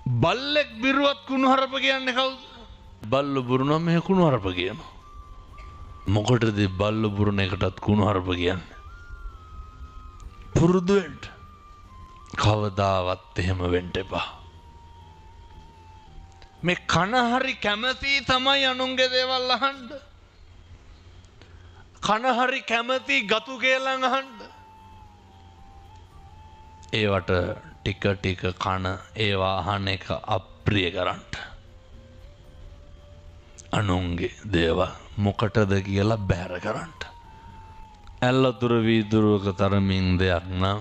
බල්ලෙක් බිරුවත් කුණුහරුප කියන්නේ කවුද? බල්ලු බුරුනවා මෙහෙ කුණුහරුප කියනවා. මොකටද බල්ලු බුරුන එකටත් කුණුහරුප කියන්නේ? පුරුදු වෙන්න. කවදාවත් එහෙම වෙන්න එපා. මේ කන හරි කැමති තමයි අනුන්ගේ දේවල් අහන්න. කන හරි කැමති ගතු කේලම් අහන්න. ඒවට ටික ටික කන ඒවා අහන එක අප්‍රිය කරන්න. අනුන්ගේ දේවල් මොකටද කියලා බැහැර කරන්න. ඇල්ලතුර වීදුරුවක තරමින් දෙයක් නම්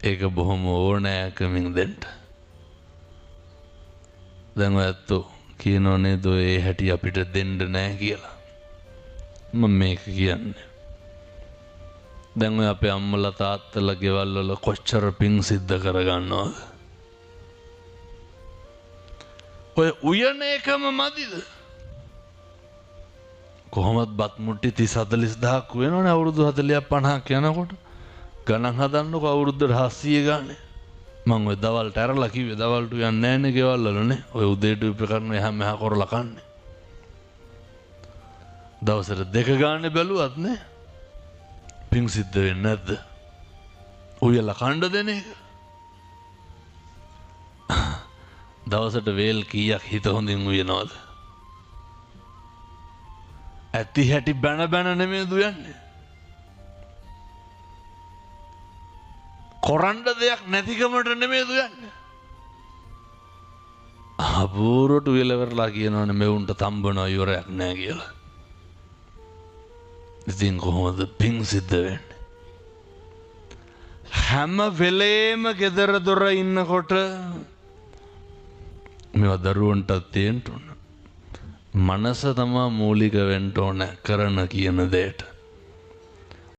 ඒක බොහොම ඕනෑකමින් දෙන්න. දැන් ඔය ඇත්තෝ කියනෝ නේද ඒ හැටි අපිට දෙන්න නෑ කියලා. මම මේක කියන්නේ. දැන් ඔය අපේ අම්මලා තාත්තලා ගෙවල් වල කොච්චර පිං සිද්ධ කරගන්නවද? ඔය උයන එකම මදිද? කොහොමත් බත් මුට්ටි 30-40,000ක් වෙනවනේ අවුරුදු 40ක් 50ක් යනකොට. ගණන් හදන්නකො අවුරුද්දට 700 ගානේ. මං ඔය දවල්ට ඇරලා කිව්වේ දවල්ට යන්නේ නැන්නේ ගෙවල් වලනේ. ඔය උදේට උපකරණ එහා මෙහා කරලා කන්නේ. දවසට 2 ගානේ බැලුවත් නේ. පිං සිද්ධ වෙන්නේ නැද්ද? උයලා කණ්ඩ දෙන එක. දවසට වේල් කීයක් හිත හොඳින් උයනවද? ඇති හැටි බැන බැන නෙමෙයි දුයන්නේ. කොරන්න දෙයක් නැතිකමට නෙමෙයි දුයන්නේ. අපූර්වට උයලවරලා කියනවනේ මෙවුන්ට තම්බනවා ඉවරයක් නැහැ කියලා. ඉතින් කොහොමද පිං සිද්ධ වෙන්නේ? හැම වෙලේම ගෙදර දොර ඉන්නකොට මේවා දරුවන්ටත් තියෙන්න ඕන. මනස තමයි මූලික වෙන්න ඕන කරන කියන දෙයට.